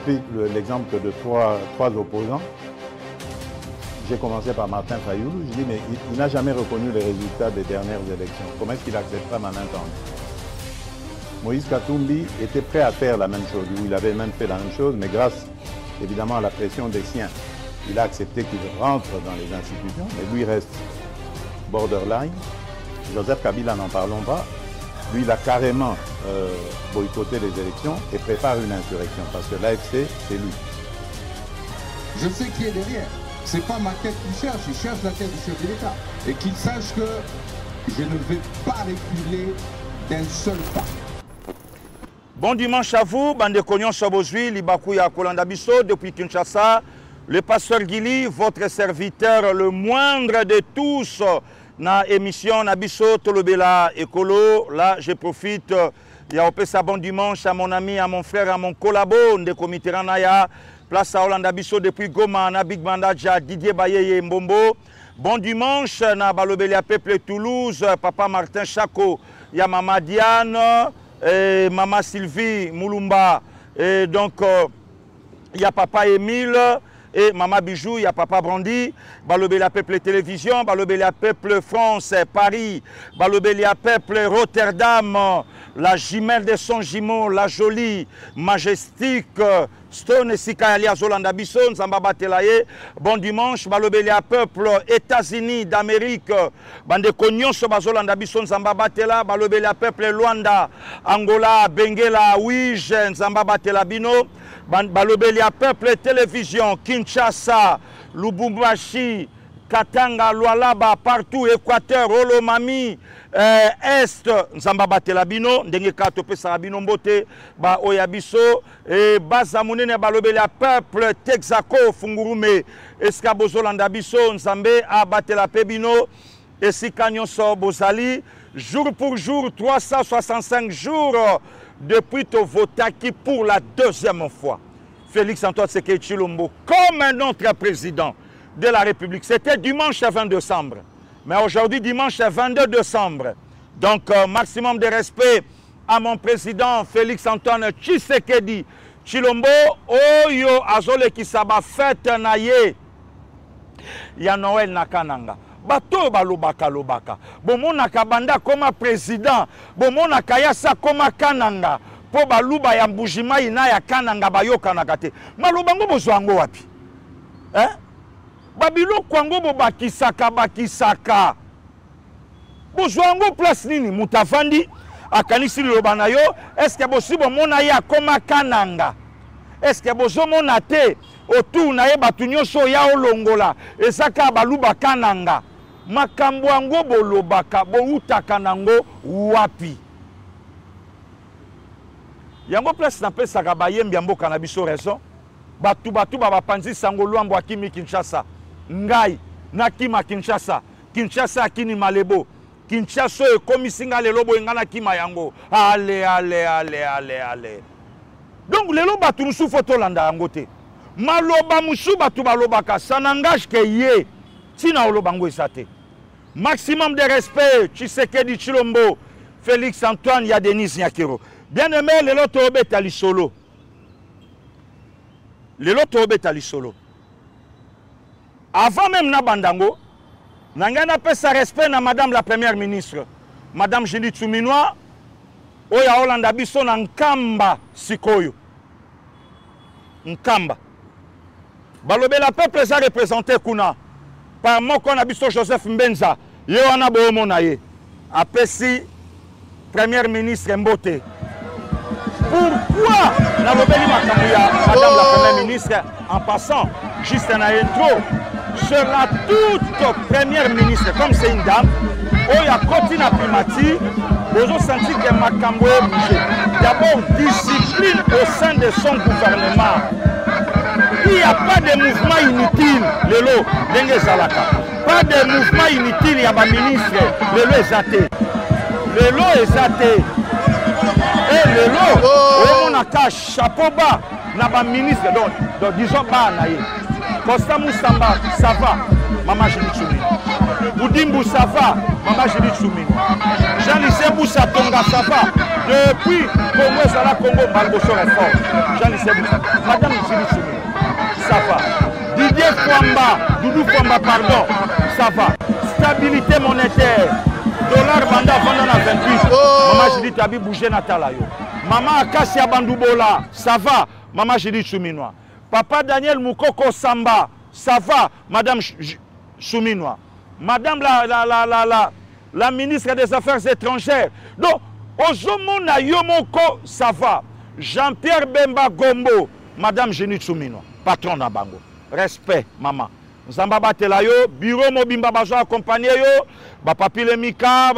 pris l'exemple de trois opposants. J'ai commencé par Martin Fayoulou. Je dis, mais il n'a jamais reconnu les résultats des dernières élections. Comment est-ce qu'il acceptera ma main tendue? Moïse Katumbi était prêt à faire la même chose. Il avait même fait la même chose, mais grâce évidemment à la pression des siens, il a accepté qu'il rentre dans les institutions, mais lui reste borderline. Joseph Kabila, n'en parlons pas. Lui, il a carrément boycotté les élections et prépare une insurrection, parce que l'AFC, c'est lui. Je sais qui est derrière. C'est pas ma tête qu'il cherche, il cherche la tête du chef de l'État. Et qu'il sache que je ne vais pas reculer d'un seul pas. Bon dimanche à vous, bande de Cognon Sobozui, Libakou ya Kolanda Bisso, depuis Kinshasa. Le pasteur Guili, votre serviteur, le moindre de tous, na émission Nabisso Tolobela Ekolo. Là, je profite, il y a un bon dimanche à mon ami, à mon frère, à mon collabo, de comité Ranaya, place à Olanda Bisso depuis Goma, na Big Bandaja, Didier Bayeye Mbombo. Bon dimanche, na Balobela Peuple Toulouse, papa Martin Chako, il y a Mama Diane, et Maman Sylvie Moulumba, et donc il y a Papa Émile et Maman Bijou, il y a Papa Brandy, Balobela Peuple Télévision, Balobela Peuple France, Paris, Balobela Peuple Rotterdam, la jumelle de son jumeau, la jolie, majestique, Stone Sikaya Zolanda Bisson, Zambaba Telaye, bon dimanche, Balobela Peuple États-Unis d'Amérique, Bande Cognon Sobazolanda Bisson, Zambaba Tela, Balobela Peuple Luanda, Angola, Benguela, Ouij, Zambaba Tela Bino, Balobela Peuple Télévision, Kinshasa, Lubumbashi, Katanga, Lualaba, partout, Équateur, Olomami, Est, Nzambaba Telabino, Ndenge Katope Sarabino Mbote, Ba Oyabiso, et Bazamounene Balobela Peuple, Texaco, Fungurume, Escabozolanda Biso, Nzambe, Abatela Pebino, et Sikanyon Bozali, jour pour jour, 365 jours, depuis Tovotaki pour la deuxième fois. Félix Antoine Tshisekedi Tshilombo, comme un autre président de la République. C'était dimanche 20 décembre. Mais aujourd'hui, dimanche 22 décembre. Donc, maximum de respect à mon président Félix Antoine Tshisekedi Tshilombo. Oyo azole kisaba fête naye. Ya Noël nakananga. Bato balobaka lobaka. Bomona kabanda comme président. Bomona kayasa comme kananga. Po baluba ya mbujima ina ya kananga bayoka nakate. Malobango bozwango wapi? Hein? Babilo kwango bo bakisaka. Bozwango place nini mutafandi akanisi liloba na yo. Est-ce que bosibo mona ya koma kananga? Est-ce que bozo mona te autour na ye batu nyonso ya olongola ezaka baluba kananga? Makambo yango bolobaka boutaka nango wapi? Yango place na pesaka bayembi ya mboka na biso raison. Batu bapanzi sango luambo akimi Kinshasa. Ngai nakima Kinshasa. Kinshasa akini Malebo. Kinshasa komisinga lelo boyengana kima yango. Allez. Donc lelo batu musu photo landa yango te. Maloba musu batu balobaka ça n'engage que ye. Tina olobango esate. Maximum de respect Tshisekedi Tshilombo, Félix Antoine, ya Denis Nyakiro. Bien aimé, lelo tobeta lisolo. Lelo tobeta lisolo. Avant même na bandango, nangana pesa respect na madame la première ministre, madame Julie Tsuminoa, oya Olanda biso na Nkamba sikoyo. Nkamba. Balobela peuple ça représenté kuna par moko na biso Joseph Mbenza, ye wana bomo na ye. Apesi première ministre Mbote. Pourquoi la lobeli makambo ya madame la première ministre en passant juste un intro sur la toute première ministre comme c'est une dame où il y a continue à primati vous avez senti que makambo est bougé. D'abord discipline au sein de son gouvernement. Il n'y a pas de mouvement inutile lelo Dengue Zalaka. Pas de mouvement inutile, il y a un ministre lelo ezaté. Lelo ezaté. Et lelo, on a chapeau bas, n'a pas ministre, donc disons bas naïe. Costa Moussamba, ça va, maman Julie Tsoumino. Boudimbu, ça va, maman Julie Tsoumino. Jean-Lycée Boussa Tonga, ça va. Depuis Congo, Zala Congo, Malboso est fort. Jean-Lycée Boussa. Madame ça va. Didier Fouamba, Doudou Fouamba, pardon, ça va. Stabilité monétaire. Dollar banda vanda na 28. Maman j'ai dit tabi bouger na talayo. Maman Akasia Bandoubola, ça va. Maman j'ai dit Souminois. Papa Daniel Moukoko Samba, ça va. Madame Souminois. Madame la ministre des Affaires étrangères. Donc, Ozomona Yomoko, ça va. Jean-Pierre Bemba Gombo, Madame Génie Souminois, patron na bango. Respect, maman. Zamba Batelayo, bureau Mobimba Bazo accompagné yo, Papi Lemika,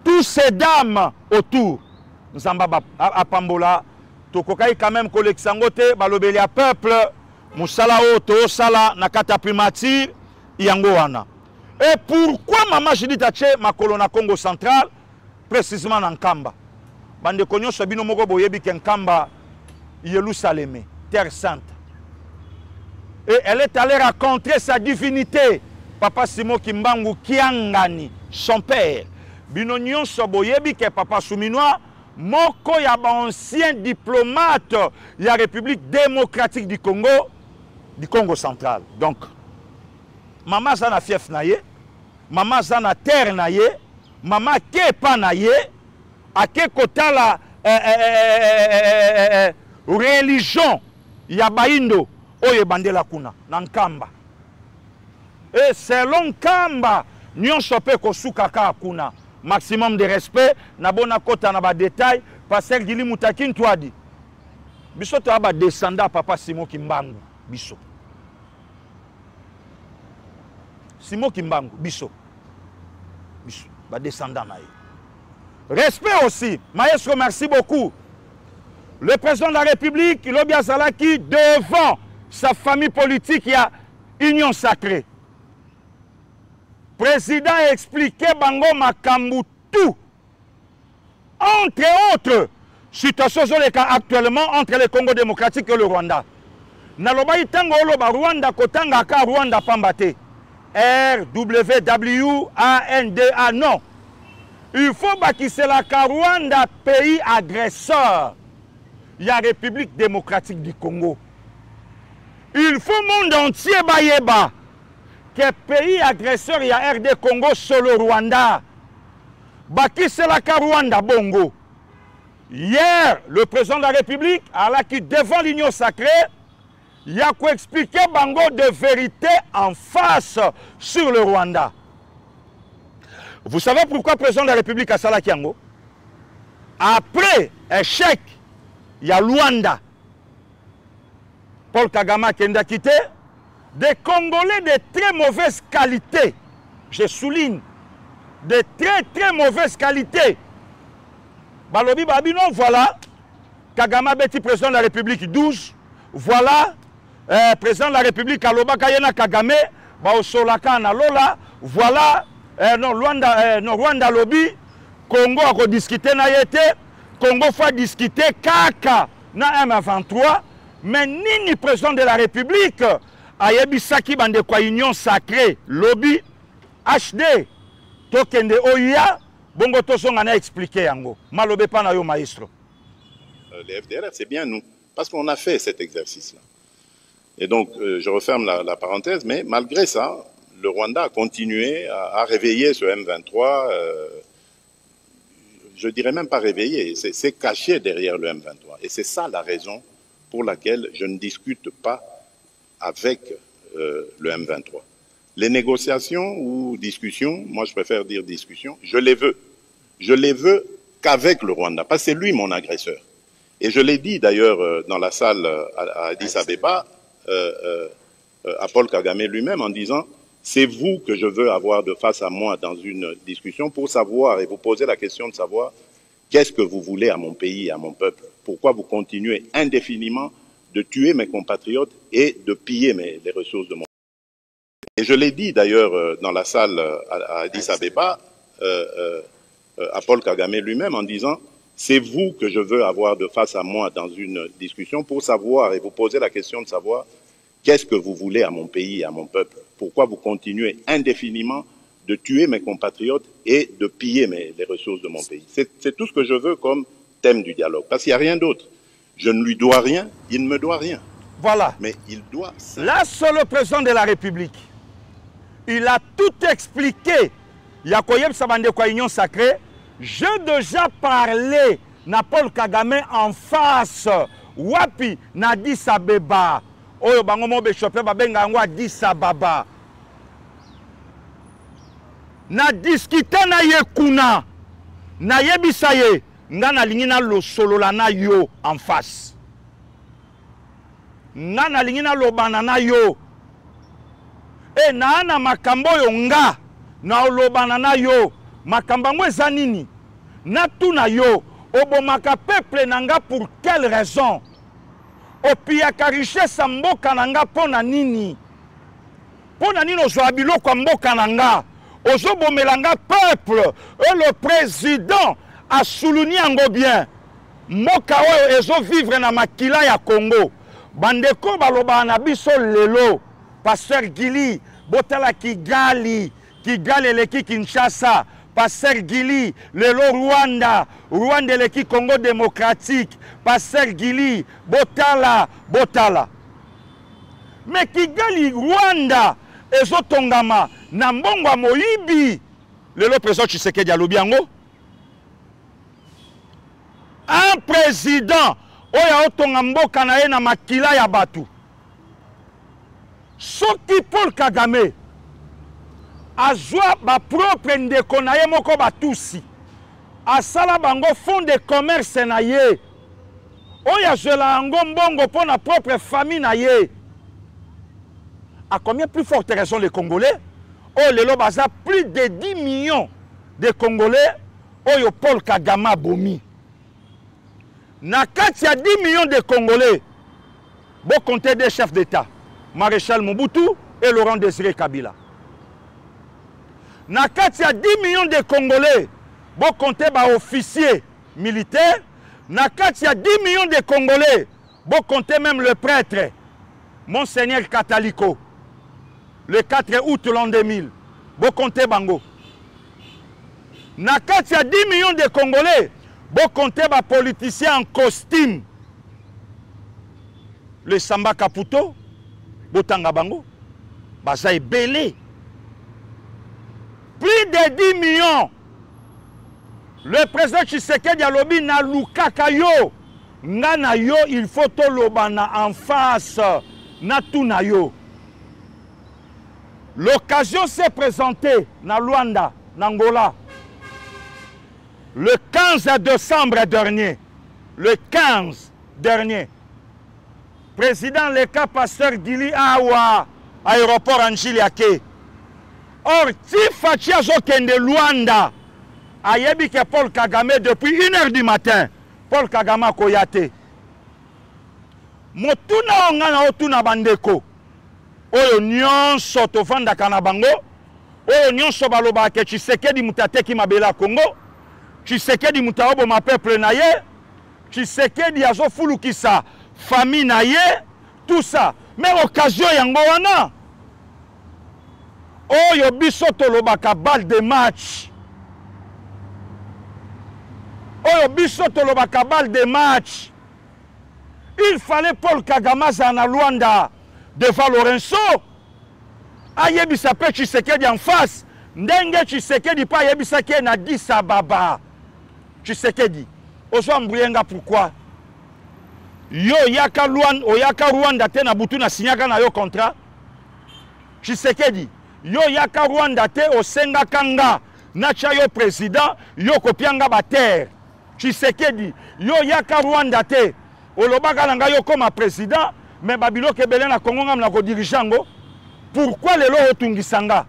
tous ces dames autour. Zamba Apambola, Tokokai quand même Koleksangote, Balobelia peuple, Moussala Oto, Sala, Nakata Primati, Yangoana. Et pourquoi maman j'ai dit taché ma colonne Congo central, précisément en Kamba? Bande Konyo Sabino Moko Boyebi Kenkamba, Yerusalem, terre sainte. Et elle est allée rencontrer sa divinité. Papa Simo Kimbangu Kiangani, son père. Binonyon Soboyebi que Papa Souminois, Moko Yaba ancien diplomate de la République démocratique du Congo central. Donc, maman Zana fief naye, maman Zana terre naye, maman Kepa naye, à quel côté la religion Yabaïndo. Oye bandela kuna na Nkamba. Et selon Kamba, nyon sope ko soukaka kuna. Maximum de respect, na bona kota na ba détail, passer Gili Moutakin Touadi. Biso to aba descendant Papa Simo Kimbangu, biso. Simo Kimbangu, biso. Biso, ba descendant na ye. Respect aussi, maestro, merci beaucoup. Le président de la République, Lobia Salaki, devant sa famille politique, il y a union sacrée. Président a expliqué Bango Makambu tout. Entre autres, situation actuellement entre le Congo démocratique et le Rwanda. Naloba itango oloba Rwanda kotanga ka Rwanda pambate. RWWANDA non. Il faut bâtir la Rwanda pays agresseur. Il y a la République démocratique du Congo. Il faut le monde entier bayeba que pays agresseur il y a RD Congo solo Rwanda. Baki c'est la Rwanda bongo. Hier, le président de la République a qui devant l'union sacrée, il a quoi expliquer bango de vérité en face sur le Rwanda. Vous savez pourquoi le président de la République a Salaki Yango? Après échec, il y a Luanda. Paul Kagame qui a quitté, des Congolais de très mauvaise qualité. Je souligne, de très mauvaise qualité. Balobi Babino, voilà. Kagame Beti, président de la République 12. Voilà. Président de la République Aloba Kayena Kagame. Baosolaka Lola. Voilà. Non, Rwanda Lobby. Congo a discuté na yete. Congo faut discuter Kaka na M23. Mais ni président de la République a yebisaki bande kwa union sacrée lobby HD tokende oya bongo tosonga na expliquer yango malobe pa na yo maestro. Les FDLR c'est bien nous parce qu'on a fait cet exercice là. Et donc je referme la parenthèse, mais malgré ça le Rwanda a continué à réveiller ce M23 je dirais même pas réveillé, c'est caché derrière le M23 et c'est ça la raison pour laquelle je ne discute pas avec le M23. Les négociations ou discussions, moi je préfère dire discussions, je les veux. Je les veux qu'avec le Rwanda, parce que c'est lui mon agresseur. Et je l'ai dit d'ailleurs dans la salle à Addis Abeba, à Paul Kagame lui-même, en disant « C'est vous que je veux avoir de face à moi dans une discussion pour savoir et vous poser la question de savoir qu'est-ce que vous voulez à mon pays et à mon peuple. Pourquoi vous continuez indéfiniment de tuer mes compatriotes et de piller les ressources de mon pays. » Et je l'ai dit d'ailleurs dans la salle à Addis Abeba, à Paul Kagame lui-même, en disant « C'est vous que je veux avoir de face à moi dans une discussion pour savoir et vous poser la question de savoir qu'est-ce que vous voulez à mon pays et à mon peuple. Pourquoi vous continuez indéfiniment de tuer mes compatriotes et de piller les ressources de mon pays. C'est tout ce que je veux comme thème du dialogue, parce qu'il n'y a rien d'autre. Je ne lui dois rien, il ne me doit rien. Voilà. Mais il doit... Là, c'est le président de la République. Il a tout expliqué. Yakoyeb Sabande kwa Union Sacrée. J'ai déjà parlé na Paul Kagame en face. Wapi na Addis Abeba. Oyo bango mo be chopé babenga ngo Addis Ababa. Na discuter na ye kuna. Na yebisa ye. Nga na lingi na lo solo la na yo en face. Nga na lingi na lo banana yo. E na ana makambo yo nga. Na lo banana yo. Makambango eza nini? Na tuna yo. Obomaka peuple nanga pour quelle raison? Opiyaka richesse mboka nanga pona nini? Pona nini ozwa biloko mboka nanga? Ozobomelanga peuple. Et le président a souligné bien. Mboka oyo ezo vivre na makila ya Congo. Bandeko baloba na biso lelo. Pasteur Gili, botala Kigali. Kigali leki Kinshasa. Pasteur Gili, lelo Rwanda. Rwanda leki Congo démocratique. Pasteur Gili, botala, botala. Mais Kigali, Rwanda, ezo tongama. Na mbongo moyibi. Lelo président Tshisekedi alobi yango. Un président oya otonga mboka na ye na makila ya batu. Soki Paul Kagame azwa ba propre ndeko na ye moko batusi. Asala bango fond de commerce na ye. Oya zela yango mbongo pour na propre famille na ye. À combien plus forte raison les Congolais? Oh lelo baza plus de 10 millions de Congolais. Oyo Paul Kagame bomi. Na kati ya 10 millions de Congolais, bon compter des chefs d'État, Maréchal Mobutu et Laurent Désiré Kabila. Na kati ya 10 millions de Congolais, bon compter des officiers militaires. Na kati ya 10 millions de Congolais, bon compter même le prêtre, Monseigneur Kataliko, le 4 août l'an 2000, bon compter Bango. Na kati ya 10 millions de Congolais, bon compter les politiciens en costume. Le Samba Kaputo, Botanga Bango, Baza est belé. Plus de 10 millions. Le président Tshisekedi Alobi na lukaka yo. Ngana yo, il faut to lobana en face. Na tuna yo. L'occasion s'est présentée na Luanda, Angola. Le 15 décembre dernier, le 15 dernier, président Leka Pasteur Gili Awa, aéroport Anjiliake. Or, Tifachi Azokende Luanda, ayebi ke Paul Kagame depuis 1h du matin, Paul Kagame Koyate. Motuna ongana otuna bandeko, oyo nyonso tovanda kana bango, oyo nyonso baloba ke Tshisekedi mutateki mabela Congo, Tshisekedi mutaobo ma peuple na ye, Tshisekedi azo fulukisa famille na ye, tout ça. Mais occasion yango wana. Oyo biso tolobaka balle de match. Oyo biso tolobaka balle de match. Il fallait Paul Kagame na Luanda devant Lorenzo. Ayebisa pe Tshisekedi en face. Ndenge Tshisekedi pa ayebisa ke na Addis Ababa. Tshisekedi, ozo mbruyenga pourquoi? Yo yaka Luanda, oyaka Rwanda te na butu na signaka na yo contrat. Tshisekedi, yo yaka Rwanda te osenga kanga na cha yo président, yo kopianga ba terre. Tshisekedi, yo yaka Rwanda te olobaka nanga yo comme président, mais babilo kebele na Congo ngam na ko dirigeango. Pourquoi lelo otungisanga?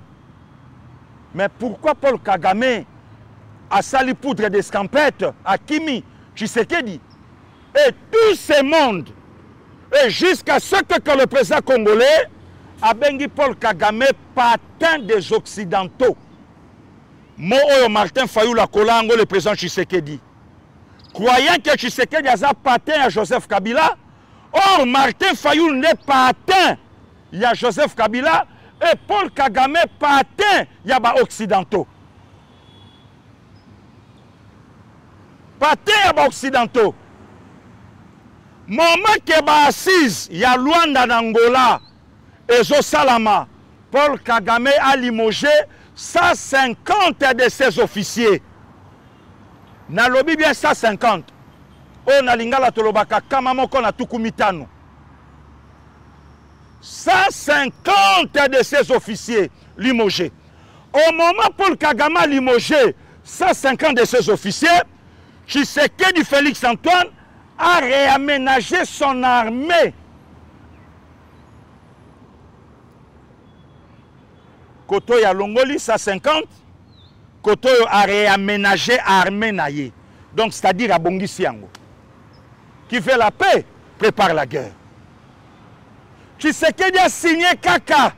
Mais pourquoi Paul Kagame à sali poudre d'escampette, à Kimi, Tshisekedi, et tout ce monde, et jusqu'à ce que le président congolais a bengi Paul Kagame patin des Occidentaux. Mo oyo Martin Fayulu Kolango, le président Tshisekedi. Croyant que Tshisekedi a un patin à Joseph Kabila, or Martin Fayulu n'est patin, il y a Joseph Kabila, et Paul Kagame patin, il y a des Occidentaux. Patin, il y a des Occidentaux. moment que ba assise ya Luanda na Angola ezo salama, Paul Kagame a limogé 150 de ses officiers. Na lobi bien 150. O na lingala tolobaka kama moko na tukumitano. 150 de ses officiers limogés. Au moment où Paul Kagame a limogé 150 de ses officiers, Tshisekedi Félix Antoine a réaménagé son armée. Koto ya Longoli 150, Koto a réaménagé armée naye. Donc c'est-à-dire à Bongisi Yango. Qui fait la paix, prépare la guerre. Tshisekedi a signé Kaka,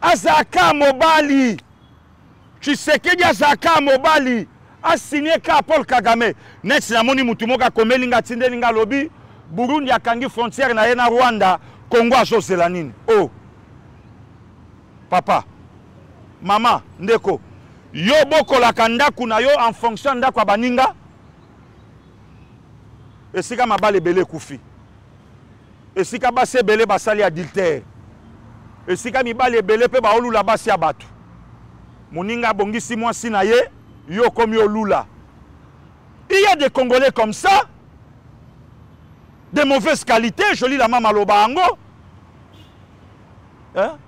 Azaka Mobali. Tshisekedi Azaka Mobali a signé Kaka Paul Kagame. Next na moni mutumoka komelinga tindelinga lobi, Burundi akangi frontière na yena Rwanda, Congo azozela nini. Oh. Papa, maman, ndeko, yo boko la kandaku na yo en fonction ndako baninga. Esika mabale bele kufi. Esika base bele basali adultère. Esika mibale bele pe ba olula basi abatu. Moninga bongisi mwasi na ye, yo comme yo lula. Il y a des Congolais comme ça, de mauvaise qualité, je lis la maman Lobango. Hein?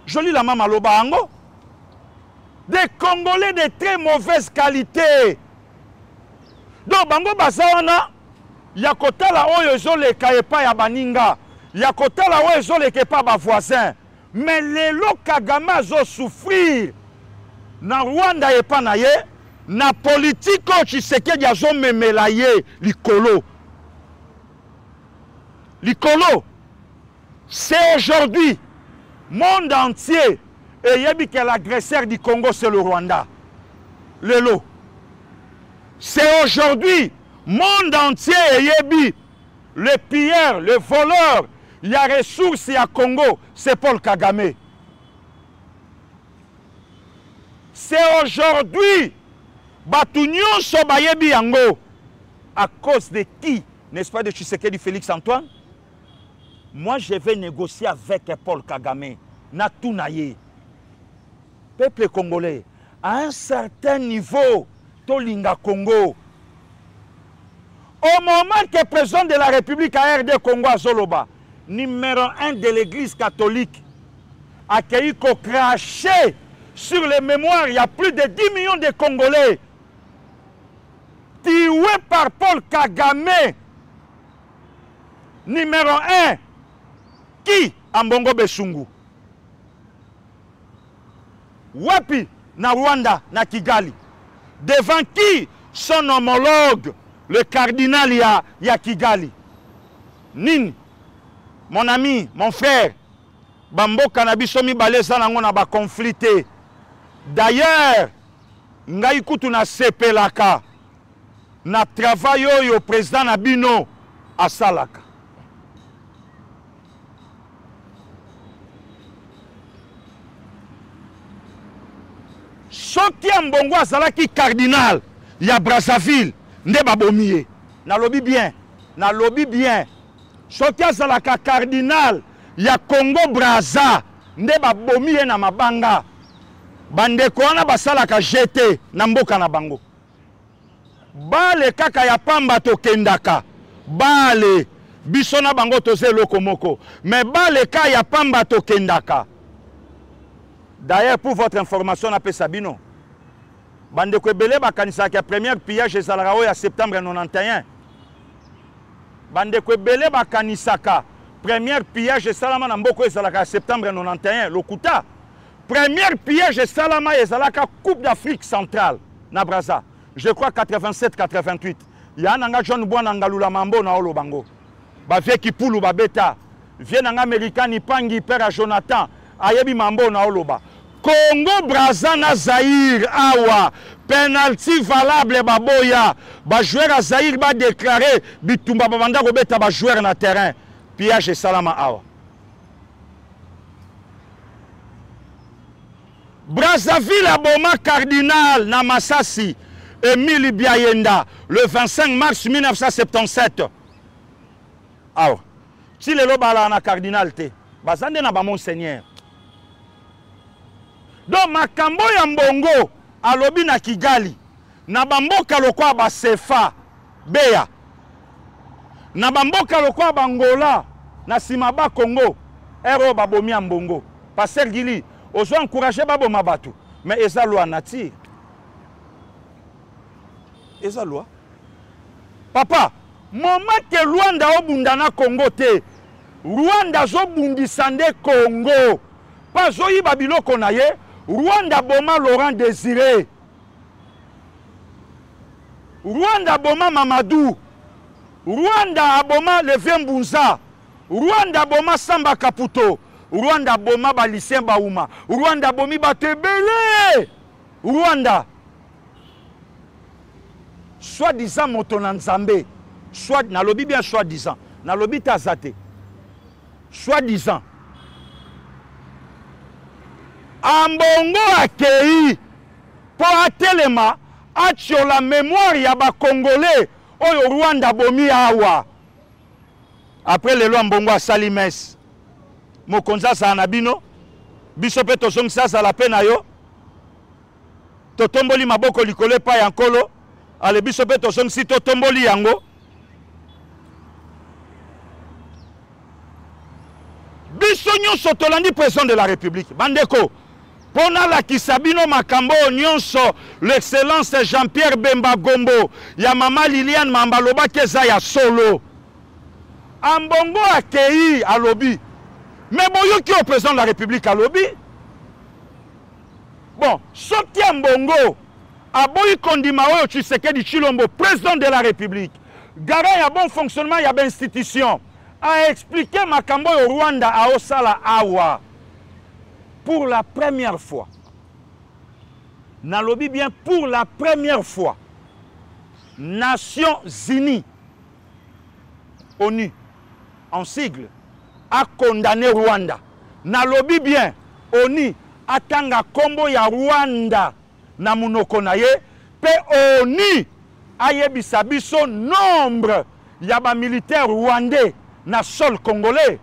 Je lis la maman Lobango. Des Congolais de très mauvaise qualité. Donc, Bango Bazawana, Yakotala oyo ezoleka epa ya baninga, Yakotala oyo ezoleka epa ba voisin. Mais lelo Kagame azo souffrir na Rwanda epa na ye, na politique o Tshisekedi azo memela ye likolo. Likolo, c'est aujourd'hui, monde entier, et yebi que l'agresseur du Congo c'est le Rwanda. Lelo. C'est aujourd'hui, monde entier, yebi, le pilleur, le voleur, il y a ressources à Congo, c'est Paul Kagame. C'est aujourd'hui, Batunion Sobayebi Yango, à cause de qui, n'est-ce pas, de Tshisekedi Félix Antoine? Moi, je vais négocier avec Paul Kagame, Natunaye. Peuple congolais, à un certain niveau, Tolinga Congo. Au moment que le président de la République a RD Congo à Zoloba, numéro 1 de l'église catholique, a accueilli qu'on crachait sur les mémoires, il y a plus de 10 millions de Congolais tués par Paul Kagame. Numéro 1, qui Ambongo Besungu? Wapi na Rwanda, na Kigali. Devant qui son homologue, le cardinal ya Kigali. Nini, mon ami, mon frère, Bambo Kanabiso mi baleza nango na ba conflité. D'ailleurs, ngai kutu na sepelaka na travail oyo président Nabino asalaka. Soki Ambongo azalaki cardinal ya Brazzaville nde babomiye. Na lobi bien, na lobi bien. Soki azalaka cardinal ya Congo Brazza nde babomiye na mabanga. Bandeko wana basalaka jeté na mboka na bango. Bale kaka ya pamba tokendaka. Bale biso na bango toze loko moko. Mais bale kaka ya pamba tokendaka. D'ailleurs, pour votre information, on appelle Sabino. Bande Kwebele bakanisa ki première pillage ezalaka oyo ya septembre 91. Bande Kwebele bakanisa ka première pillage esalama na mboko ezalaka ya septembre 91. Lokuta. Première pillage esalama ezalaka Coupe d'Afrique centrale na Brazza. Je crois 87-88. Ya nanga John Bwana ngalula mambo na olo bango. Ba vie ki pulu ba beta. Vie nanga American ipangi père Jonathan. Ayebi mambo na oloba. Congo Brazza na Zaïre awa penalty valable baboya ba joueur à Zaïre ba déclarer bitumba babanda ko beta ba joueur na terrain pillage salama awa. Brazzaville aboma cardinal na Masasi Émile Biayenda, le 25 mars 1977. Alors, si le loba na cardinal te, bazande na ba monseigneur. Donc makambo ya mbongo alobi na Kigali, na bamboka lokwa ba Sefa, Beya. Na bamboka lokwa bangola, na Simaba Congo, ero babomi ya mbongo. Pasteur Gili, ozo encourager babo mabatu, mais eza loi nature. Eza loi. Papa, moment que Rwanda obundana Congo te, Rwanda zo bundisande Congo. Pas zoyi babilo konaye, Rwanda boma Laurent Désiré. Rwanda boma Mamadou. Rwanda aboma Levi Mbunza. Rwanda boma Samba Kaputo. Rwanda boma Balicien Baouma. Rwanda bomi batebele. Rwanda. Soi-disant motonanzambe. Soit na lobi bien soi-disant. Na lobi tazate. Soi-disant. Ambongo akei. Pour atelema. Atio la mémoire ya ba Congolais. Oyo Rwanda bomi awa. Après le loi mbongo a salimes. Mokonza sa anabino. Bisope tozong sa la pena yo. Totomboli maboko likole pa yankolo. Ale bisope tozong si totomboli yango. Bisogno sotolandi président de la République. Bandeko. Pona la kisabino makambo nyonso l'excellence Jean-Pierre Bemba Gombo ya mama Liliane Mambaloba keza ya solo. Ambongo akei alobi. Mais boyoki au président de la République alobi. Bon, soki ambongo aboyi kondima oyo Tshisekedi Tshilombo président de la République. Garant ya bon fonctionnement ya ben institution a expliqué makambo yo Rwanda a osala awa. Pour la première fois, nalobi bien pour la première fois, Nations Unies, ONU, en sigle, a condamné Rwanda. Nalobi bien, ONU, atanga kombo ya Rwanda, na munoko na ye, pe ONU, ayebisa biso nombre ya ba militaires rwandais na sol congolais.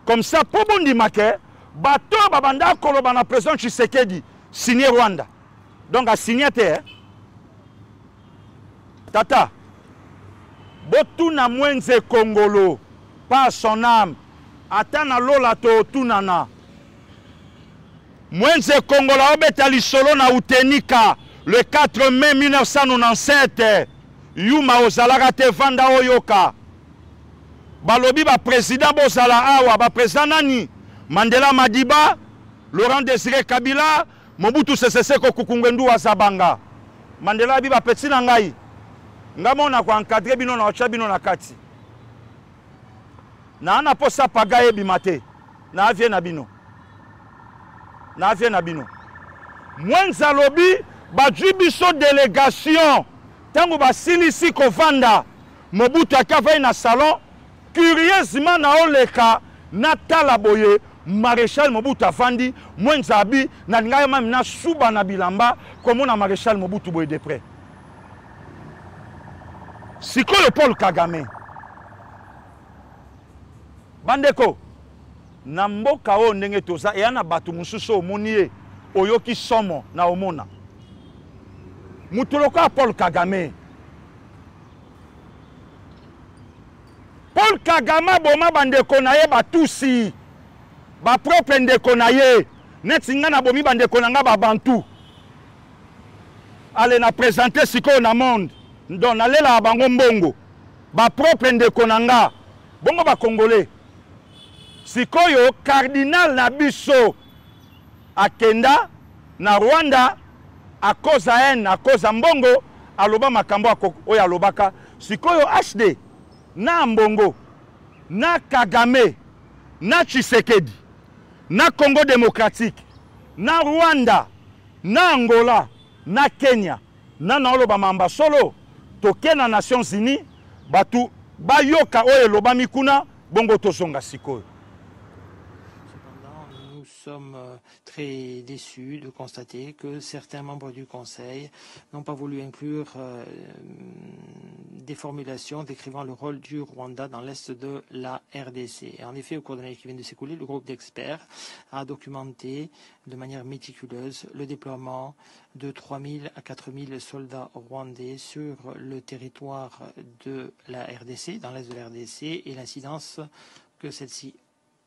Comme ça, pour bondi make, bato babanda koloba na président Tshisekedi signé Rwanda. Donc a signé te. Tata. Botu na mwenze Congolo. Pas son âme. Atana lola to tunana. Mwenze Congolo obeta lisolo na utenika. Le 4 mai 1997. Yuma ozalaka te vanda oyoka. Balobi ba président bozala awa. Ba président nani? Mandela Madiba, Laurent Désiré Kabila, Mobutu Sese Seko Kukungwendu wa Zabanga. Mandela biba petit na ngai. Ngamona kwa encadrer bino na ocha bino na kati. Na ana posa pagaye bimate. Na avie na bino. Na avie na bino. Mwenza lobi badji biso délégation. Tango basilisi kovanda. Mobutu akavai na salon. Curieusement na oleka na talaboye. Maréchal Mobutu afandi mwenza abi na ngai mami na suba na bilamba komona Maréchal Mobutu boye de près. Sikoyo Paul Kagame. Bandeko na mboka o ndenge toza e ana batu mususu omoni ye oyoki somo na omona. Mutoloka Paul Kagame. Paul Kagame boma bandeko na ye batusi. Ba propre ndeko na ye neti nga na bomi bandeko na nga ba bantu ale na présenter siko na monde donc na lela bango mbongo ba propre ndeko na nga bongo ba congolais sikoyo cardinal na biso akenda na Rwanda a cause haine a cause mbongo aloba makambo oyo alobaka sikoyo HD na mbongo na Kagame na Tshisekedi na Congo démocratique, na Rwanda, na Angola, na Kenya, na oloba mamba solo, toke na Nations Unies, batu bayoka oye loba mikuna, bongo tosonga sikoyo. Cependant, nous sommes très déçus de constater que certains membres du Conseil n'ont pas voulu inclure des formulations décrivant le rôle du Rwanda dans l'est de la RDC. Et en effet, au cours de l'année qui vient de s'écouler, le groupe d'experts a documenté de manière méticuleuse le déploiement de 3 000 à 4 000 soldats rwandais sur le territoire de la RDC, dans l'est de la RDC, et l'incidence que celle-ci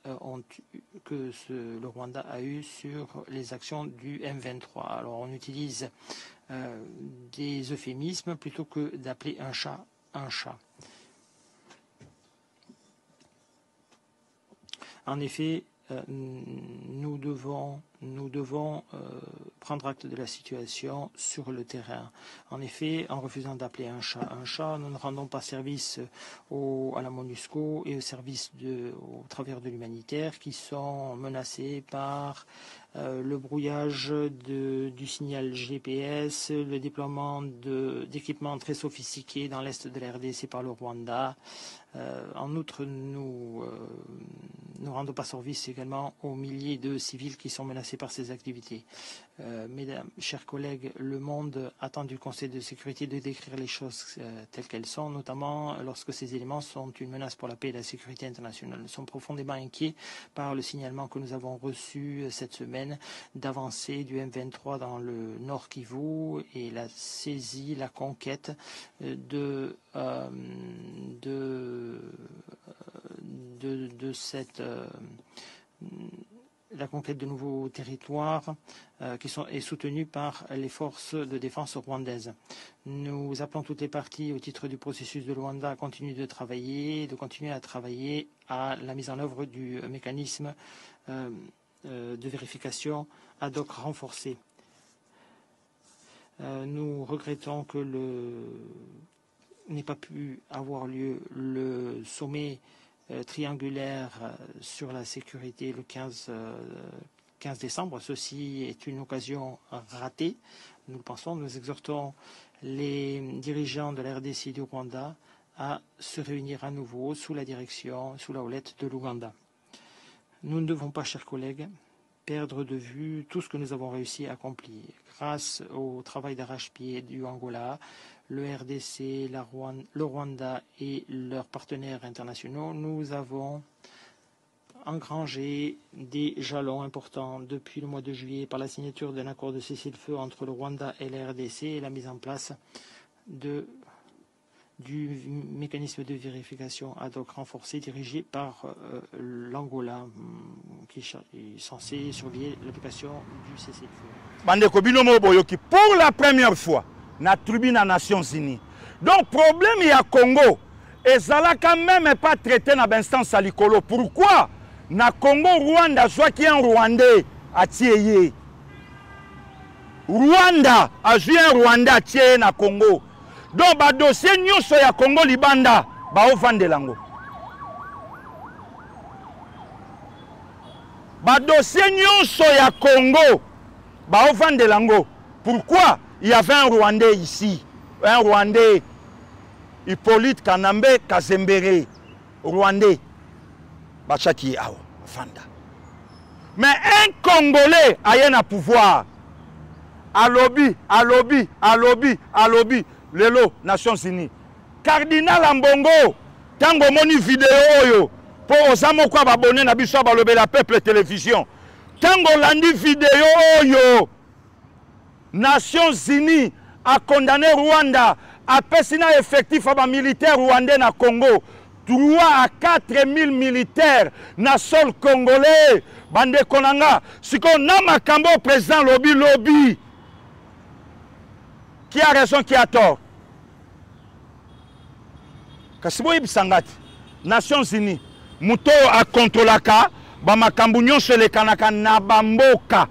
le Rwanda a eu sur les actions du M23. Alors on utilise des euphémismes plutôt que d'appeler un chat un chat. En effet, nous devons prendre acte de la situation sur le terrain. En effet, en refusant d'appeler un chat, nous ne rendons pas service à la MONUSCO et au travers de l'humanitaire qui sont menacés par le brouillage du signal GPS, le déploiement d'équipements très sophistiqués dans l'est de la RDC par le Rwanda. En outre, nous ne rendons pas service également aux milliers de civils qui sont menacés par ces activités. Mesdames, chers collègues, le monde attend du Conseil de sécurité de décrire les choses telles qu'elles sont, notamment lorsque ces éléments sont une menace pour la paix et la sécurité internationale. Nous sommes profondément inquiets par le signalement que nous avons reçu cette semaine d'avancée du M23 dans le Nord Kivu et la saisie, la conquête la conquête de nouveaux territoires qui est soutenue par les forces de défense rwandaises. Nous appelons toutes les parties au titre du processus de Luanda à continuer à travailler à la mise en œuvre du mécanisme de vérification ad hoc renforcé. Nous regrettons que n'ait pas pu avoir lieu le sommet triangulaire sur la sécurité le 15 décembre. Ceci est une occasion ratée. Nous le pensons. Nous exhortons les dirigeants de la RDC et du Rwanda à se réunir à nouveau sous la houlette de l'Ouganda. Nous ne devons pas, chers collègues, perdre de vue tout ce que nous avons réussi à accomplir. Grâce au travail d'arrache-pied du Angola, le RDC, le Rwanda et leurs partenaires internationaux, nous avons engrangé des jalons importants depuis le mois de juillet par la signature d'un accord de cessez-le-feu entre le Rwanda et la RDC et la mise en place du mécanisme de vérification ad hoc renforcé dirigé par l'Angola, qui est censé surveiller l'application du cessez-le-feu. Bandeko Binomo Boyoki, pour la première fois, na tribune des Nations Unies. Donc, problème il y a Congo, et ça quand même pas traité dans l'instance à l'icolo. Pourquoi? Na Congo, Rwanda, soit qui est un Rwandais à Thieye. Rwanda, a joué un Rwanda à Thieye na Congo. Donc, le dossier nyonso ya Congo libanda, ba ofande lango. Le dossier nyonso ya Congo, ba ofande lango. Pourquoi? Il y avait un Rwandais ici, un Rwandais, Hippolyte Kanambe Kazembere, Rwandais, Bachaki Awa, Fanda. Mais un Congolais a un pouvoir. À lobby, Lelo, Nations Unies. Cardinal Ambongo, tango moni vidéo, pour osamo kwa abonné na biso balobe la peuple télévision. Tango landi vidéo, Nations Unies a condamné Rwanda à personnel effectif à militaire rwandais na Congo. 3 à 4 000 militaires na sol congolais. Bande Konanga, si qu'on a makambo président lobby. Qui a raison, qui a tort? Kasiboyi Bisangati, Nations Unies, Muto a contrôlaka, bamakambu nyonso lekanaka na bamboka.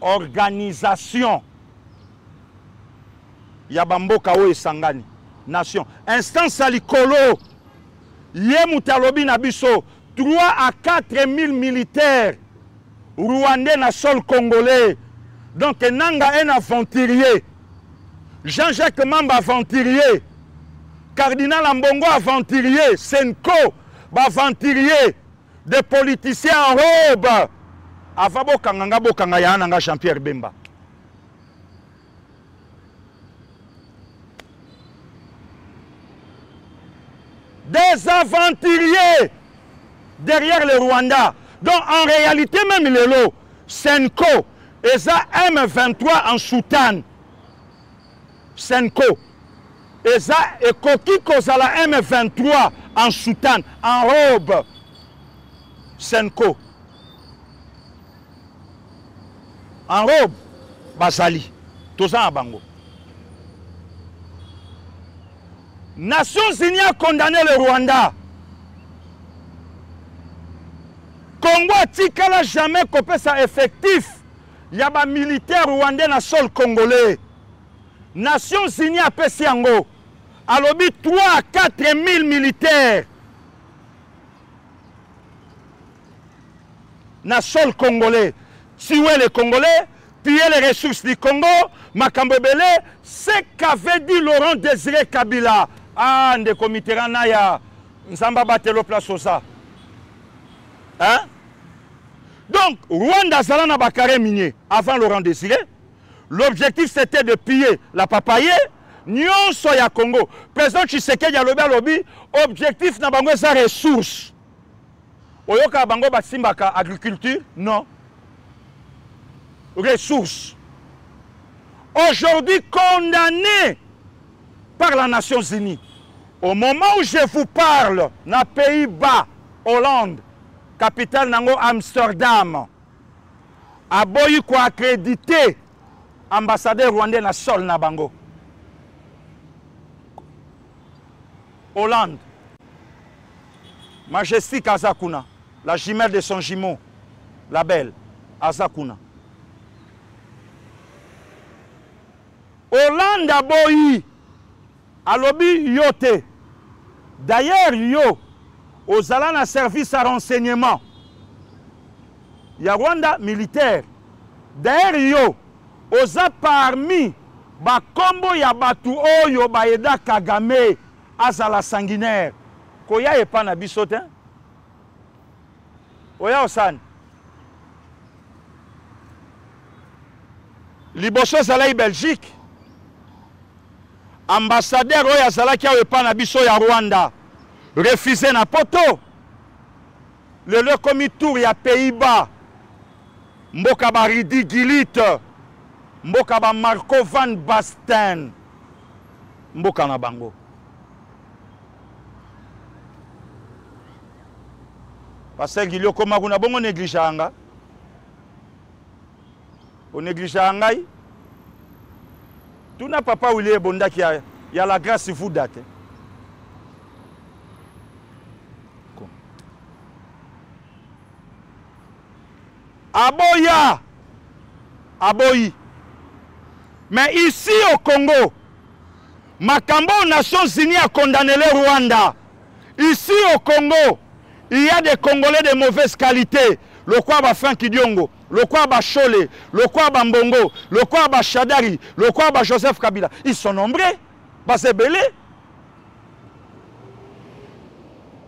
Organisation ya bamboka o esangani nation instance à likolo ye mutalobi na biso 3 à 4 000 militaires rwandais na sol congolais. Donc nanga un aventurier, Jean-Jacques Mamba aventurier, Cardinal Ambongo aventurier, Senko aventurier, des politiciens en robe. Avant bokanga bokanga ya nanga Jean-Pierre Bemba. Des aventuriers derrière le Rwanda. Donc en réalité même le lot, Senko, et ça M23 en soutane. Senko. Et ça et Koki Kozala M23 en soutane, en robe. Senko. En robe, Basali. Tout ça en bango. Nations Unies a condamné le Rwanda. Congo a jamais copé ça effectif. Il y a des militaires rwandais dans le sol congolais. Nations Unies a fait Yango. Alors, 3 à 4 000 militaires dans le sol congolais. Tuer les Congolais, piller les ressources du Congo, Makambebele, ce qu'avait dit Laurent Désiré Kabila. Ah, des comités Ranaya, Nzamba Batelo place au ça. Hein? Donc, Rwanda Zalana Bakare minier avant Laurent Désiré. L'objectif c'était de piller la papaye. Nyon Soya Congo. Président Tshisekedi a lobby. Objectif n'a pas de ressources. Oyoka Bango Batsimbaka agriculture? Non. Ressources. Aujourd'hui condamné par les Nations Unies. Au moment où je vous parle, dans les Pays-Bas, Hollande, capitale Nango Amsterdam, a boyi ko accrédité ambassadeur rwandais na sol na bango. Hollande, Majestic Azakuna, la jumelle de son jumeau, la belle Azakuna. Hollande a boyi, alobi yote. D'ailleurs, yo, aux alana service à renseignement, il y a Rwanda militaire. D'ailleurs, yo, aux a parmi, ba kombo ya batu oyo ba eda Kagame, azala sanguinaire. Koya e pa na bisote. Oya osan. Liboso zalai Belgique. Ambassadeur oya zalaki a pa na biso ya Rwanda. Refusé na poto. Le komi tour ya Pays-Bas. Mboka ba Ridi Gilit. Mboka ba Marco van Basten. Mboka na bango. Parce que Gilio koma kuna bongo négliganga. O négliganga. Tout n'a papa où il est bonda qui a la grâce vous date. Aboya, Aboyi. Mais ici au Congo, Makambo aux Nations Unies a condamné le Rwanda. Ici au Congo, il y a des Congolais de mauvaise qualité. Le quoi va Franck Diongo, le quoi va Chole, le quoi va Mbongo, le quoi va Chadari, le quoi va Joseph Kabila. Ils sont nombreux. Baza Belé.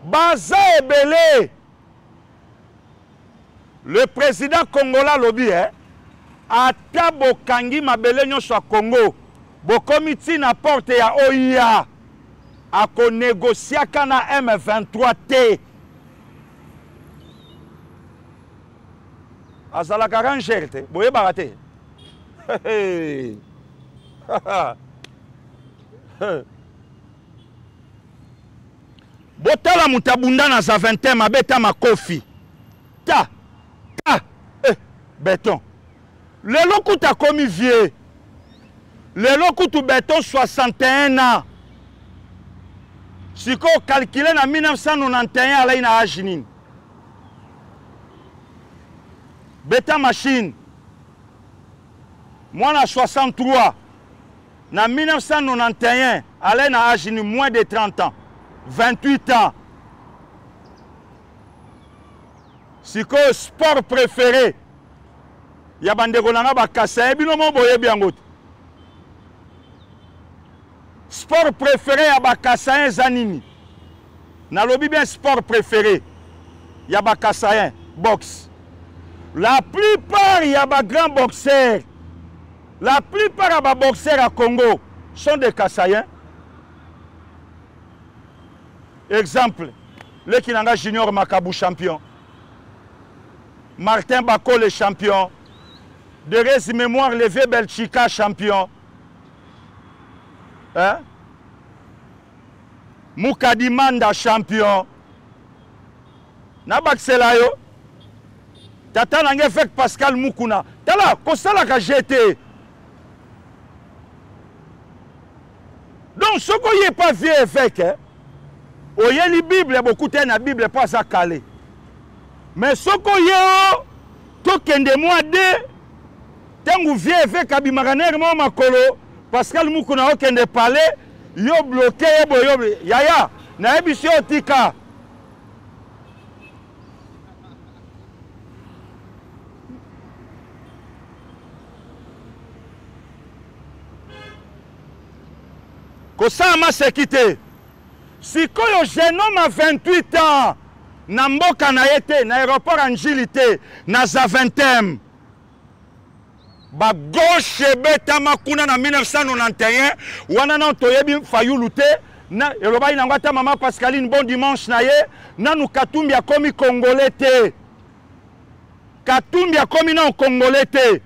Baza Belé. Le président congolais lobby, ata bokangi mabele nyonso a Congo, bokomiti na porte ya OIA, ako négociaka na M23 T. Azalaka ranger te, boye barate. Botala mutabunda na za 20 mabeta makofi. Ta. Béton. Le loku t'a commis vieux. Le loku tu béton 61 ans. Si qu'on calcule en 1991 à la Aginin. Béton machine. Moi en 63. En 1991 à la Aginin moins de 30 ans. 28 ans. Si qu'on sport préféré. Ya bandeko nanga bakasa ebino mo boye biango. Sport préféré ya bakasa zanini. Na lobi bien sport préféré. il y a des Kassaïens, boxe. La plupart, il y a des grands boxeurs. La plupart des boxeurs à Congo sont des Kassaïens. Exemple, le Kinanga Junior Makabou champion. Martin Bako le champion. Derez Mémoire Levé Belchika champion. Hein? Moukadimanda champion. Nabaksela yo. Tata nange fek Pascal Mukuna. Tala, kosala ka jeté. Donc, ce qu'on n'y est pas vieux avec, hein? Oye li Bible, beaucoup de la Bible pas à caler. Mais ce qu'on y est, tout kende mois de, tangu vieux avec Abimaraner mo makolo, Pascal Mukuna o kende parler, yo bloqué yo yaya, na ebisi otika. Kosama sekite. Si koyo jeune homme à 28 ans, na mboka na yete, na aéroport Angilité, na Zaventem, ba gauche beta makuna na 1991, wana na toyebi Fayulu te, na eloba ina ngata mama Pascaline bon dimanche na ye, na nou Katumbi a komi congolais te. Katumbi a komi na congolais te.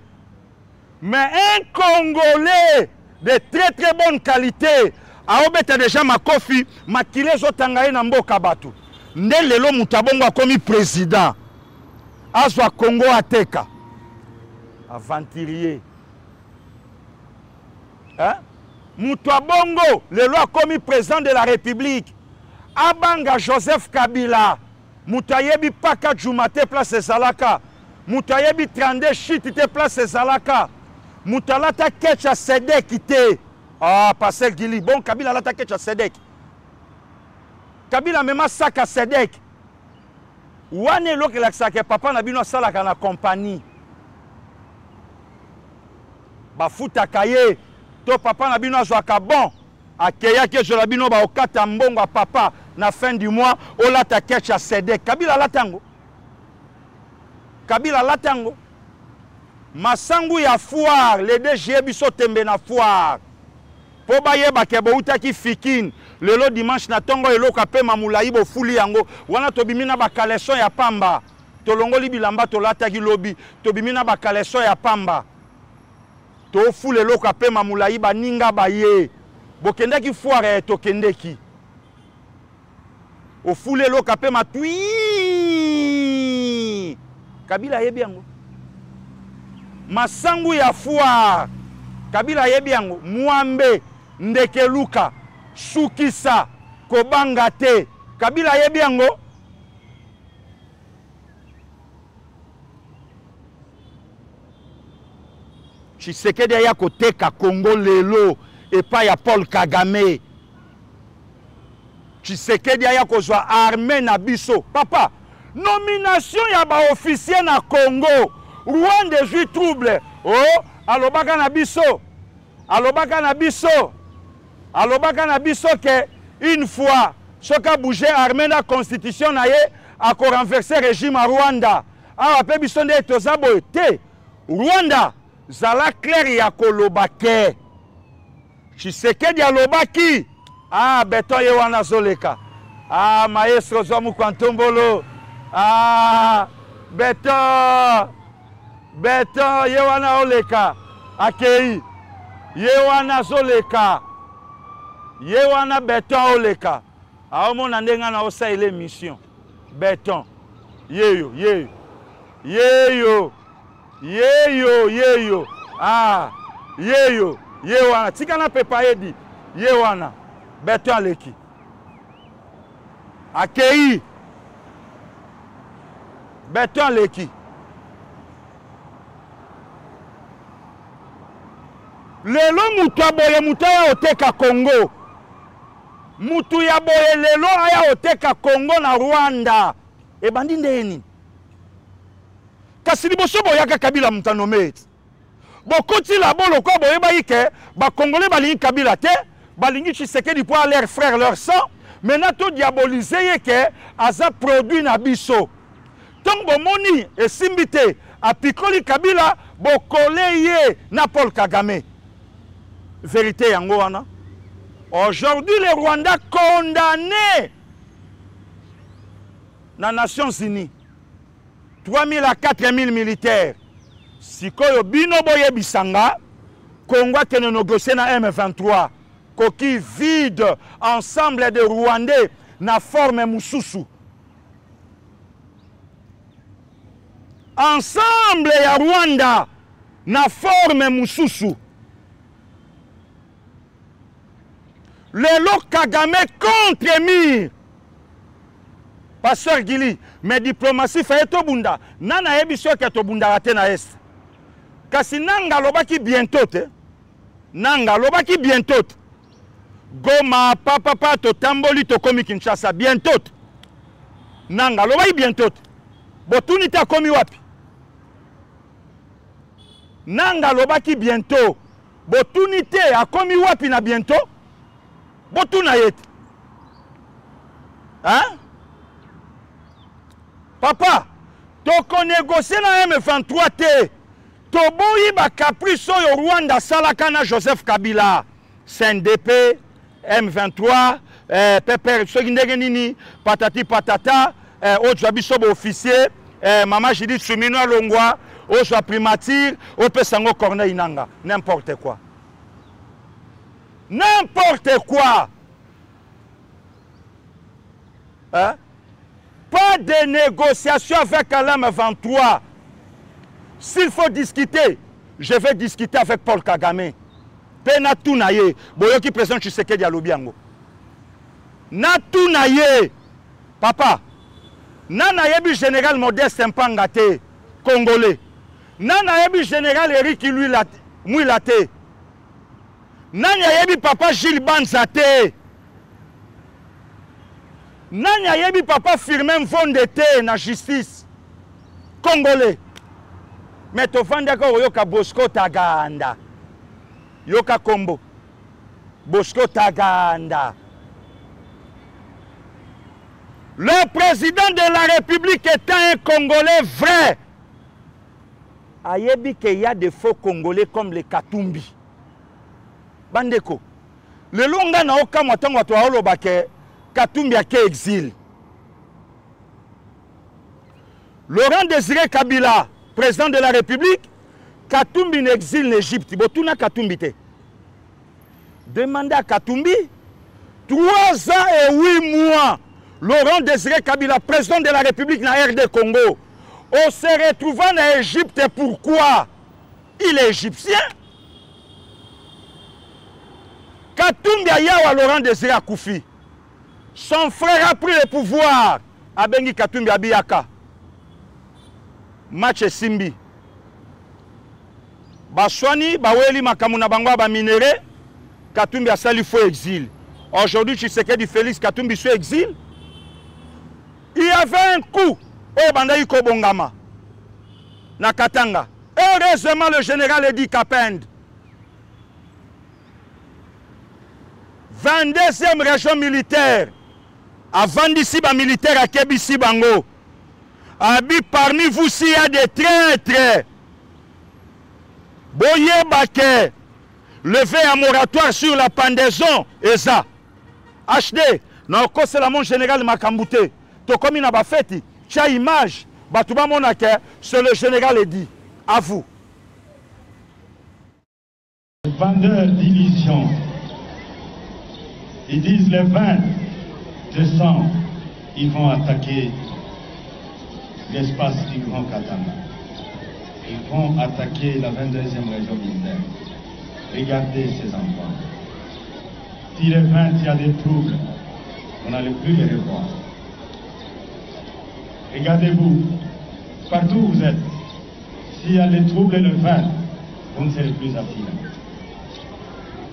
Mais un Congolais de très très bonne qualité, aobeta déjà makofi makile zotanga ye na mboka batu nde lelo mutabongo akomi président azwa Congo ateka aventurier hein mutabongo lelo akomi président de la République abanga Joseph Kabila mutayebi paka Jumate place ezalaka mutayebi 32 shit te place ezalaka mutalata kecha Sedek te. Ah, Pascal Gili. Bon, Kabila l'attaqué à Sedek. Kabila même sac à Sedek. Ouane l'autre qui papa n'a bino sala kana compagnie. Ba futa kaye. To papa n'a bino zwaka bon. Akeya ke je la bino ba okata mbongo papa na fin du mois o l'attaqué à Sedek. Kabila latango. Kabila latango. Masangu ya foire, les DG biso tembe na foire. Po baye bakebo utaki fikin lelo dimanche na tongo eloka pe mamulayi bo fuli yango wana tobimina bakaleso ya pamba tolongoli bilamba tolataki lobi tobimina bakaleso ya pamba to fule eloka pe mamulayi baninga baye bokendaki foire tokendeki o fule eloka pe matui Kabila yebi yango masangu ya foire Kabila yebi yango Mwambe Ndeke Luka Sukisa Kobanga te Kabila yebi yango Tshisekedi ya koteka Congo lelo epa ya Paul Kagame Tshisekedi ya kozwa armée na biso papa nomination ya ba officier na Congo Rwanda jui trouble oh alobaka na biso alobaka na biso que une fois soka bouger armée na constitution na ye a ko renverser régime à Rwanda a pe biso nde tozabo te Rwanda zala clair ya kolobake Tshisekedi alobaki ah beton ye wana zoleka ah maestro zomu kwantombolo ah beton ye wana oleka akei ye wana zoleka ye wana beton oleka aomona ndenga na osa ile mission beton yeyo ah yeyo ye wana tika na pepa edi ye wana beton aleki akei beton aleki lelo mutu aboye mutu ya oteka Congo mutu ya boye lelo aya oteka Congo na Rwanda ebandi ndeni kasi liboso boyaka Kabila mutanome bokoti la bolo ko boye bayike ba Congolais balingi Kabila te balingi Tshisekedi pour leur frère leur sang maintenant to diaboliser que aza produit na biso Tant bomoni et simbité à Pikoli Kabila bokoleye na Paul Kagame. Vérité yangoana. Aujourd'hui les Rwandais condamnés dans les Nations Unies. 3000 à 4000 militaires. Si koyo bino boye bisanga, Congo qui ne négocie na M23. Koki vide ensemble de Rwandais na forme mususu. Ensemble ya Rwanda na forme mususu. Lelo Kagame contre Mir. Pasteur Gili, mais diplomatie fait to bunda. Nana ebisyo ke to bunda rate na est. Kasi nanga lobaki bientôt te. Nanga lobaki bientôt. Goma papa to tamboli to komi Kinshasa bientôt. Nanga lobaki bientôt. Botuni ta komi wapi. Nanga lobaki bientôt. Botuni te a komi wapi na bientôt. Botuna yet. Hein? Papa, toko négocier na M23 te. Toboyi ba caprice yo Rwanda salakana Joseph Kabila. CNDP, M23, Pepper Sogindegenini, patati patata, Ojabiso officier, Mama Judith Sumino Longwa, Oja primature, Opesango Corneille Inanga. N'importe quoi. N'importe quoi. Hein? Pas de négociation avec l'M23. S'il faut discuter, je vais discuter avec Paul Kagame. Pena tunaye, boyoki président Tshisekedi ya Lobiango. Na tunaye, papa. Nana yebi général Modeste Mpangate, congolais. Nana yebi général Eric Mouilate. Nana yebi papa Gilles Banzate. Nana yebi papa Firmin Vondete na justice. Congolais. Mais to fanda ko yoka Bosco Taganda. Yoka Kombo. Bosco Taganda. Le président de la République étant un Congolais vrai. Ayebi qu'il y a des faux Congolais comme les Katumbi. Bandeko. Le longa na oka mwatango to aolobake Katumbi a ke exil. Laurent Désiré Kabila, président de la République, Katumbi n'exile l'Égypte. Botuna Katumbi te. Demandez à Katumbi, 3 ans et 8 mois, Laurent Désiré Kabila, président de la République na RD Congo, on se retrouve en Égypte. Pourquoi? Il est égyptien. Katumbi Ayawa Laurent Désiré Koufi. Son frère a pris le pouvoir. Abengi Katumbi Abiyaka. Match Simbi. Baswani, Baweli Makamuna Bangwa ba minéré. Katumbi a sali faux exil. Aujourd'hui, Tshisekedi Félix Katumbi sur exil. Il y avait un coup au Bandaï Kobongama. Na Katanga. Heureusement, le général Edi Kapend. 22e région militaire. Avant d'ici, militaire à Kebisi Bango. Parmi vous, s'il y a des traîtres, Boye Baké, levé un moratoire sur la pendaison, Eza. HD, non, c'est la mon général Makambouté. To comme il n'a pas fait, tu as image, Batouba Monake, c'est le général Edi. À vous. Les vendeurs d'illusions, ils disent le 20 décembre, ils vont attaquer l'espace du Grand Katanga. Ils vont attaquer la 22e région militaire. Regardez ces enfants. Si le 20, il y a des troubles, on n'allait plus les revoir. Regardez-vous, partout où vous êtes, s'il y a des troubles le 20, vous ne serez plus assis.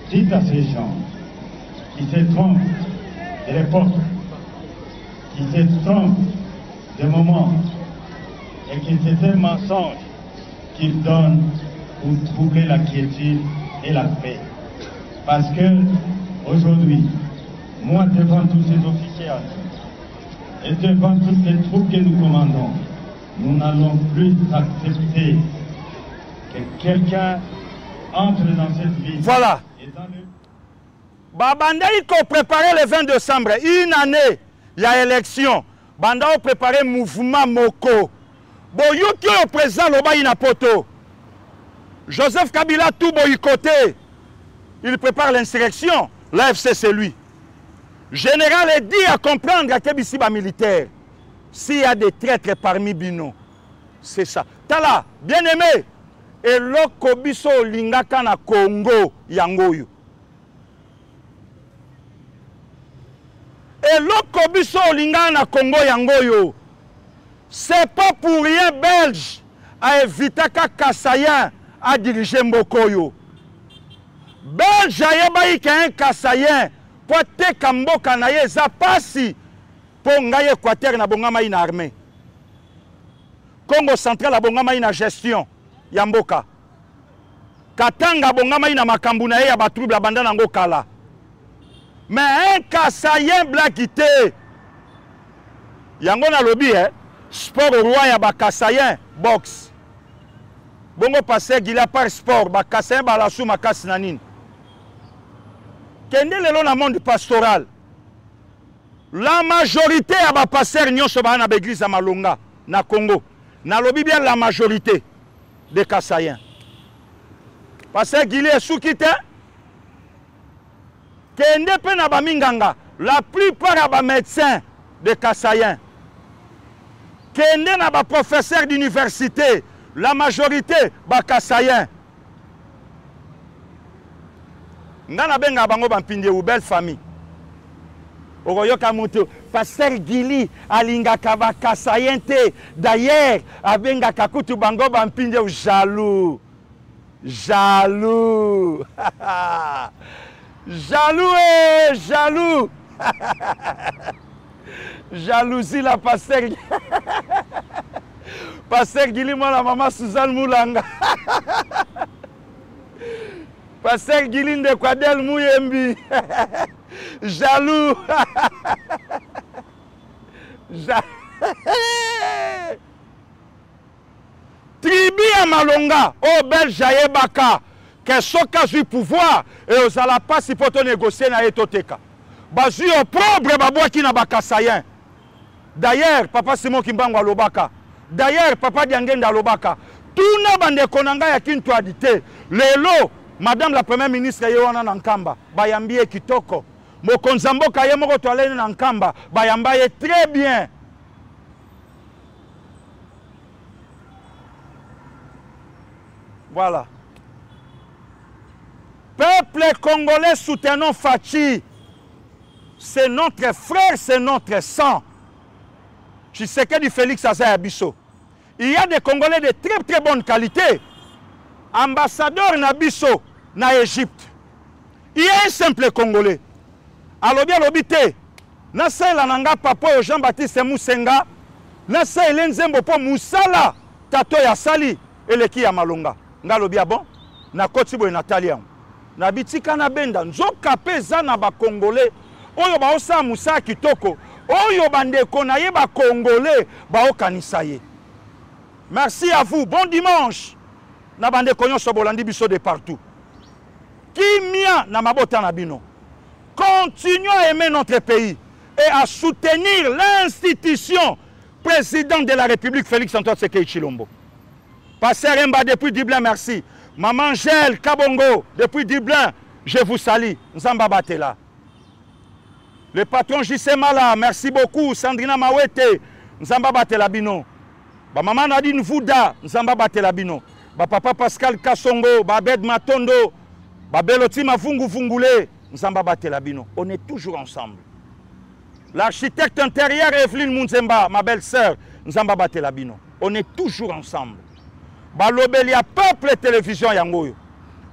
Dites à ces gens qui se trompent de l'époque, qui se trompent des moments, et que c'est un mensonge qu'ils donnent pour troubler la quiétude et la paix. Parce que aujourd'hui, moi devant tous ces officiers et devant toutes les troupes que nous commandons, nous n'allons plus accepter que quelqu'un entre dans cette vie. Voilà. Banda il faut préparer le 20 décembre, une année, il y a élection. Banda il préparer mouvement Moko. Bon, yuki au président Loba Inapoto. Joseph Kabila tout boycotté. Il prépare l'insurrection. L'AFC c'est lui. Général est dit à comprendre à Kebisiba militaire. S'il y a des traîtres parmi Bino, c'est ça. Tala, bien aimé. Et l'Okobiso Lingaka na Congo Yangoyo. Et l'Okobiso Lingaka na Congo Yangoyo. C'est pas pour rien Belge à éviter qu'un Kassayen a dirigé Mbokoyo. Belge a eu un Kassayen pour te Kamboka na ye za pasi pour ngaye Équateur na bongama ina armée. Congo central a bongama ina gestion Yamboka. Katanga bongama ina makambu na ye ya batrouble abanda nango kala. Mais un Kassayen blaquité. Yango na lobby sport au roi ya ba Kassayen boxe. Bongo passé gila par sport ba Kassayen ba la sou makasi nanine. Kende lelo na monde pastoral. La majorité a ba passer nyonso ba na l'église à Malonga na Congo. Na lobby bien la majorité des Kassayens. Passer gili est sous kité. Kende pe na ba minganga, la plupart a ba médecins des Kassayens. Kende na ba professeur d'université, la majorité ba Kassayen. Ngana benga bango bampinde ou belle famille. Ogoyoka moto pasteur Gili alingaka ba Kassayen te. D'ailleurs, abenga kakutu bango bampinde ou jaloux. Jaloux. Jaloux jaloux. Jalousie la pasteur. Pasteur Gili moi la maman Suzanne Moulanga. Pasteur Gili de Kwadel Mouyembi. Jaloux. Tribu à Malonga, au Belge Baka, que soka du pouvoir et aux ala pas si pour négocier na etoteka. Bazu au propre babwa qui na Bakassayen. D'ailleurs, papa Simon Kimbango Lobaka. D'ailleurs, papa Diangenda Lobaka. Tout na bande konanga ya kintu adité. Lelo, madame la première ministre Yohana Nankamba, bayambie kitoko. Mokonzamboka ye moko toalene Nankamba, bayambaye très bien. Voilà. Peuple congolais soutenons Fachi. C'est notre frère, c'est notre sang. Je sais que du Félix Azaï Abisso. Il y a des Congolais de très très bonne qualité. Ambassadeur Nabisso, na Égypte. Il y a un simple Congolais. Alobi alobite. Nasa elananga papa Jean-Baptiste Moussenga. Nasa elenzembo po Moussala. Tato ya sali. Eleki ya malonga. Nga lobi bon. Na kotibo Natalia. Na bitika na benda. Nzoka peza na ba Congolais. Oyo ba osa Moussa kitoko. Oyo bandeko na ye ba Congolais ba okanisa ye. Merci à vous. Bon dimanche. Na bandeko nyonso bolandi biso de partout. Kimia na mabota na bino. Continuons à aimer notre pays et à soutenir l'institution président de la République Félix Antoine Tshisekedi Tshilombo. Pasteur Emba depuis Dublin, merci. Maman Gel Kabongo depuis Dublin, je vous salue. Nzamba Batela. Le patron JC Mala, merci beaucoup. Sandrina Mawete, Nzamba Batela Bino. Ba maman Nadine Vouda, Nzamba Batela Bino. Ba papa Pascal Kassongo, ba Bed Matondo, ba Beloti Mafungu Fungule, Nzamba Batela Bino. On est toujours ensemble. L'architecte intérieur Evelyne Munzemba, ma belle-sœur, Nzamba Batela Bino. On est toujours ensemble. Ba Lobelia Peuple Télévision Yangoyo.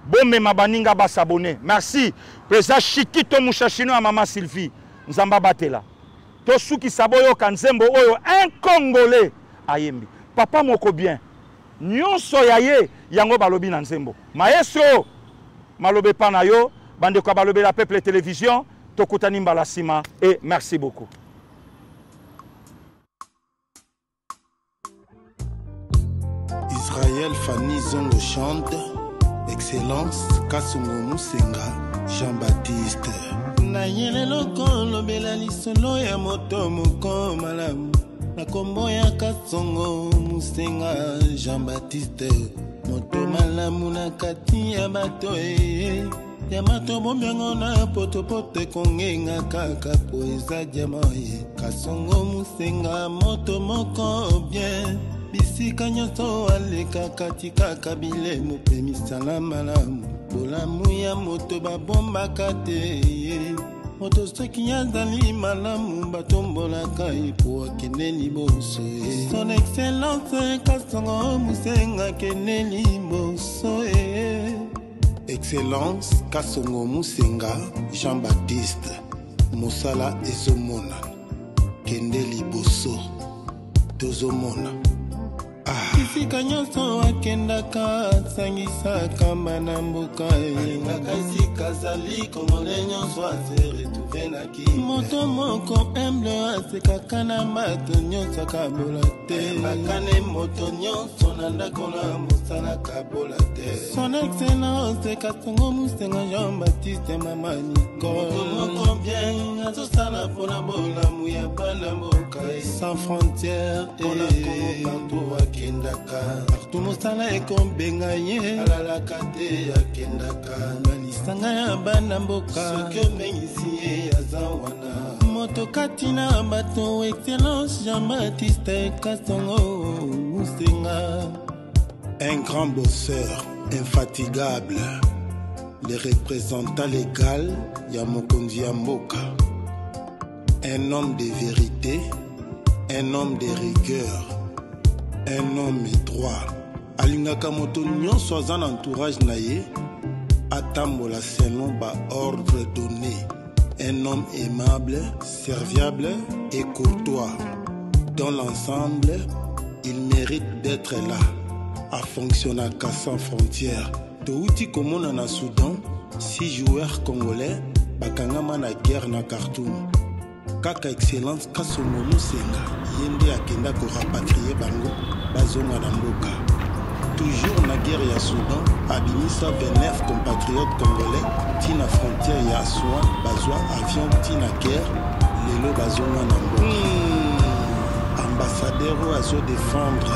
Bombe Mabaninga ba s'abonner. Merci. Président Chikito Mouchachino à maman Sylvie. Nzamba Batela. Tosuki Saboyo Kanzembo Oyo, un Congolais. Ayembi. Papa moko bien. Nyonso yaye yango balobi na nzembo. Maestro malobe panayo bande kwa balobe la Peuple Télévision tokutani mbala sima et merci beaucoup. Israël Fanny Zongo chante. Excellence Kasongo Musenga Jean-Baptiste. Nayele lokolo bela lisolo ya moto moko malamu. Na kombo ya Kasongo Musenga Jean-Baptiste. Moto malamu na kati ya bato ya mato bombiango na potopote kongenga kaka po eza diamoye. Kasongo Musenga moto moko bien. Bisika nyoto aleka katika kabile mupe misala malamu. Bolamu ya moto babombaka te. Moto soki yazali malamu batombolaka po akende liboso. Son excellence Kasongo Musenga kende liboso. Excellence Kasongo Musenga Jean-Baptiste. Mosala ezomona kende liboso tozomona. Bisika nyonso akendaka sangisaka mbana mboka elingaka esika zali kongole nyonso aseretouvenaki. Moto moko humble asekaka na bato nyonso akabola te. Bakane moto nyonso na ndako na mosala kabola te. Son excellence Kasongo Musenga Jean-Baptiste mama Nicole. Moto moko bien azosala mpona bolamu ya bana mboka sans frontières mpona kongo partout akendaka. Partout mosala ekombenga ye alalaka te akendaka. Na lisanga ya bana mboka soki omengisi ye aza wana. Moto kati na bato excellence Jean-Baptiste Kasongo Musenga. Un grand bosseur infatigable, le représentant légal ya mokonzi ya mboka. Un homme de vérité, un homme de rigueur, un homme droit. Alingaka moto nyonso aza na entourage na ye atambola selon ba ordre donné. Un homme aimable, serviable et courtois. Dans l'ensemble, il mérite d'être là. A fonctionner sans frontières. Touti komona na Soudan, 6 joueurs congolais bakangama na guerre na Khartoum. Kaka excellence Kasongo Musenga yende akenda ko rapatrier bango bazonga na mboka. Toujours na guerre ya Soudan, abimisa 29 compatriotes congolais tina frontière ya Aswan bazwa avion tina guerre lelo bazonga na mboka. Ambassadeur azo défendre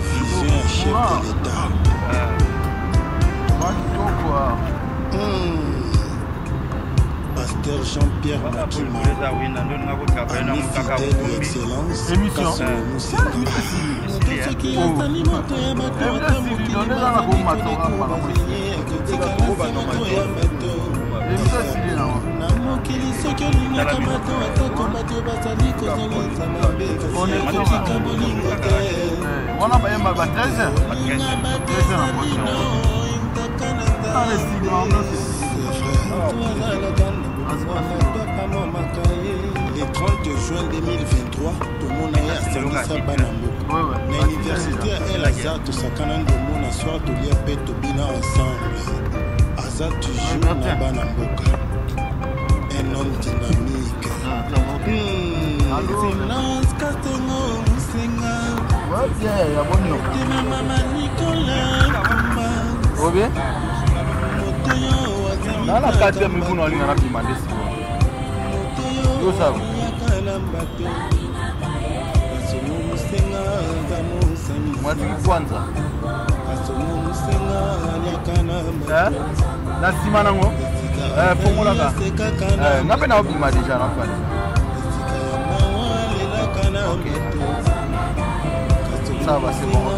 vision chef de l'État. Pasteur Jean-Pierre Makima, ami fidèle de l'excellence, Kasongo Musenga. Tout ce qui a sali moto ya bato atamboki bazali moto ya bato. Na mokili soki olingaka bato atako bato bazali kozongisa mabe kotika bolingo te. Wana bayemba ba 13h. Olinga bato ezali no intakana le 30 juin 2023, tout le monde a asangisa banamboka. Na université à El Azhar, tosakana ndomo na soir tolia pe tobina ensemble. Aza toujours na banamboka. Un homme dynamique. Excellence Kasongo Musenga. Mama Nicolas Kumba. Dans la 4e mikono alinga na bimande si. Yo sabu. Mwati kwanza. Na sima nango. Formula ka. Ngape na obima deja na kwani. OK. Ça va, c'est bon, OK.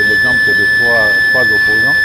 L'exemple de trois opposants